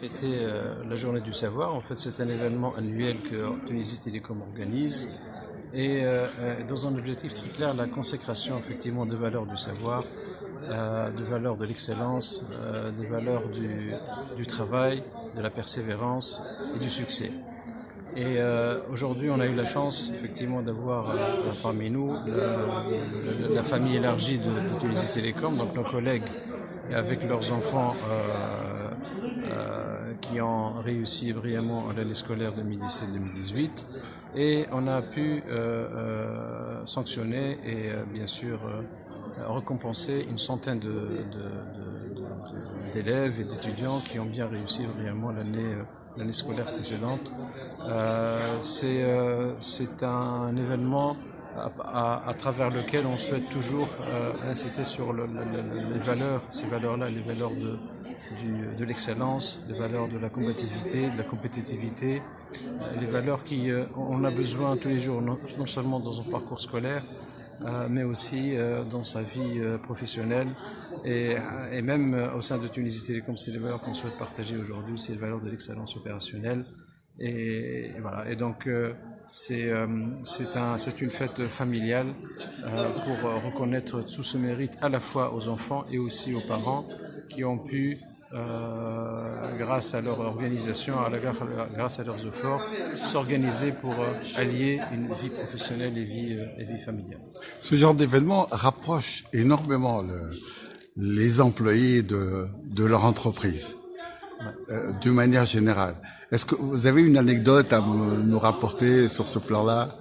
fêter la journée du savoir. En fait, c'est un événement annuel que Tunisie Télécom organise et dans un objectif très clair, la consécration effectivement des valeurs du savoir, des valeurs de l'excellence, des valeurs du travail, de la persévérance et du succès. Et aujourd'hui, on a eu la chance effectivement d'avoir parmi nous la famille élargie de Tunisie Télécom, donc nos collègues avec leurs enfants qui ont réussi brillamment l'année scolaire 2017-2018. Et on a pu sanctionner et bien sûr récompenser une centaine d'élèves et d'étudiants qui ont bien réussi brillamment l'année scolaire précédente. C'est un événement à travers lequel on souhaite toujours insister sur les valeurs, ces valeurs-là, les valeurs de l'excellence, les valeurs de la combativité, de la compétitivité, les valeurs on a besoin tous les jours, non seulement dans son parcours scolaire, mais aussi dans sa vie professionnelle et même au sein de Tunisie Télécom, c'est les valeurs qu'on souhaite partager aujourd'hui, c'est les valeurs de l'excellence opérationnelle et voilà. Et donc c'est une fête familiale pour reconnaître tout ce mérite à la fois aux enfants et aussi aux parents qui ont pu grâce à leur organisation, grâce à leurs efforts, s'organiser pour allier une vie professionnelle et vie familiale. Ce genre d'événement rapproche énormément les employés de leur entreprise, d'une manière générale. Est-ce que vous avez une anecdote à nous rapporter sur ce plan-là?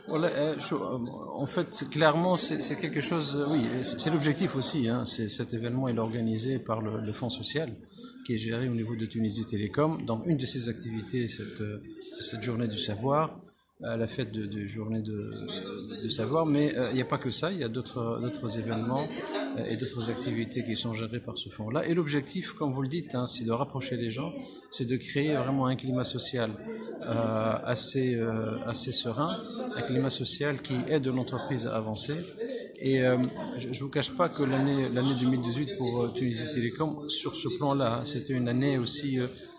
En fait, clairement, c'est quelque chose, oui, c'est l'objectif aussi. Cet événement est organisé par le Fonds social, qui est géré au niveau de Tunisie Télécom. Donc, une de ses activités, c'est cette journée du savoir, la fête de journée de savoir. Mais il n'y a pas que ça, il y a d'autres événements et d'autres activités qui sont gérées par ce fonds-là. Et l'objectif, comme vous le dites, c'est de rapprocher les gens, c'est de créer vraiment un climat social assez serein, un climat social qui aide l'entreprise à avancer. Et je ne vous cache pas que l'année 2018 pour Tunisie Télécom, sur ce plan-là, c'était une année aussi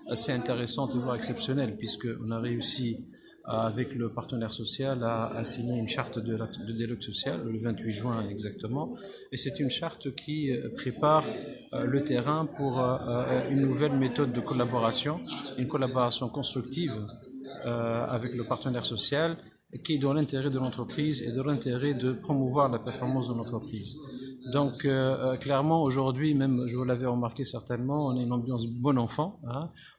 assez intéressante et voire exceptionnelle, puisqu'on a réussi avec le partenaire social à signer une charte de dialogue social le 28 juin exactement. Et c'est une charte qui prépare le terrain pour une nouvelle méthode de collaboration, une collaboration constructive avec le partenaire social qui est dans l'intérêt de l'entreprise et dans l'intérêt de promouvoir la performance de l'entreprise. Donc clairement aujourd'hui, même je vous l'avais remarqué certainement, on a une ambiance bon enfant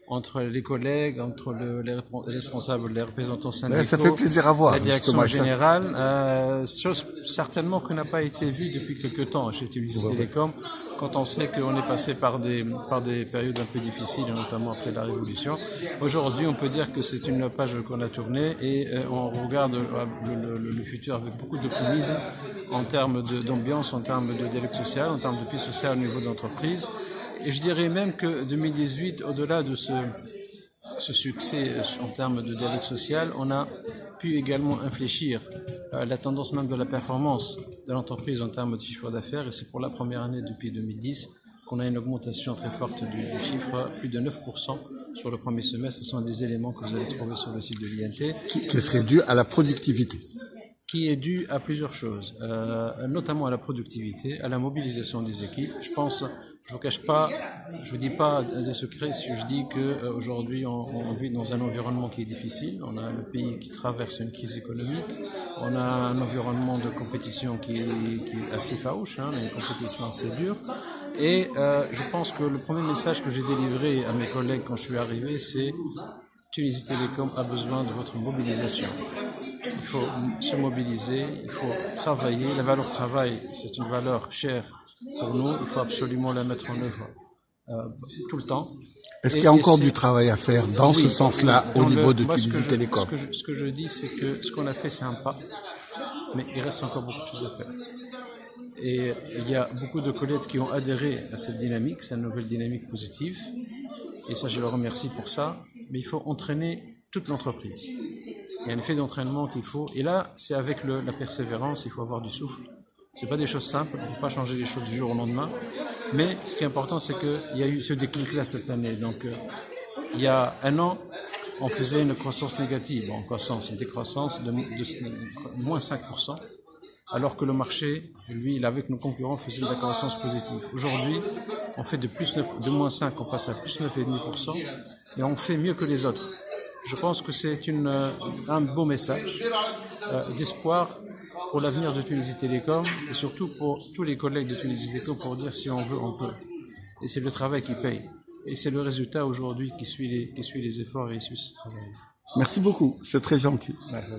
entre les collègues, entre les responsables, les représentants syndicaux, ça fait plaisir à voir, la direction générale, chose certainement qui n'a pas été vue depuis quelque temps chez Tunisie Télécom, quand on sait qu'on est passé par des périodes un peu difficiles, notamment après la Révolution. Aujourd'hui, on peut dire que c'est une page qu'on a tournée et on regarde le futur avec beaucoup d'optimisme en termes d'ambiance, en termes de dialogue social, en termes de paix sociale au niveau de l'entreprise. Et je dirais même que 2018, au-delà de ce succès en termes de dialogue social, on a pu également infléchir la tendance même de la performance de l'entreprise en termes de chiffre d'affaires. Et c'est pour la première année depuis 2010 qu'on a une augmentation très forte du chiffre, plus de 9% sur le premier semestre. Ce sont des éléments que vous allez trouver sur le site de l'INT. Qui serait dû à la productivité. Qui est dû à plusieurs choses, notamment à la productivité, à la mobilisation des équipes. Je ne vous cache pas, je vous dis pas des secrets si je dis que aujourd'hui on vit dans un environnement qui est difficile. On a le pays qui traverse une crise économique. On a un environnement de compétition qui est assez farouche, une compétition assez dure. Et je pense que le premier message que j'ai délivré à mes collègues quand je suis arrivé, c'est Tunisie Télécom a besoin de votre mobilisation. Il faut se mobiliser, il faut travailler. La valeur travail, c'est une valeur chère pour nous. Il faut absolument la mettre en œuvre tout le temps. Est-ce qu'il y a encore du travail à faire dans ce sens-là au niveau de Tunisie Télécom? Ce que je dis, c'est que ce qu'on a fait, c'est un pas, mais il reste encore beaucoup de choses à faire. Et il y a beaucoup de collègues qui ont adhéré à cette dynamique, cette nouvelle dynamique positive. Et ça, je les remercie pour ça. Mais il faut entraîner toute l'entreprise. Il y a un effet d'entraînement qu'il faut. Et là, c'est avec la persévérance, il faut avoir du souffle. C'est pas des choses simples, on ne peut pas changer les choses du jour au lendemain. Mais ce qui est important, c'est qu'il y a eu ce déclic-là cette année. Donc, il y a un an, on faisait une croissance négative, une décroissance de moins 5%, alors que le marché, lui, avec nos concurrents, faisait de la croissance positive. Aujourd'hui, on fait de moins 5, on passe à plus 9,5%, et on fait mieux que les autres. Je pense que c'est un beau message d'espoir pour l'avenir de Tunisie Télécom, et surtout pour tous les collègues de Tunisie Télécom pour dire si on veut, on peut. Et c'est le travail qui paye. Et c'est le résultat aujourd'hui qui suit les efforts et suit ce travail. Merci beaucoup, c'est très gentil. Merci.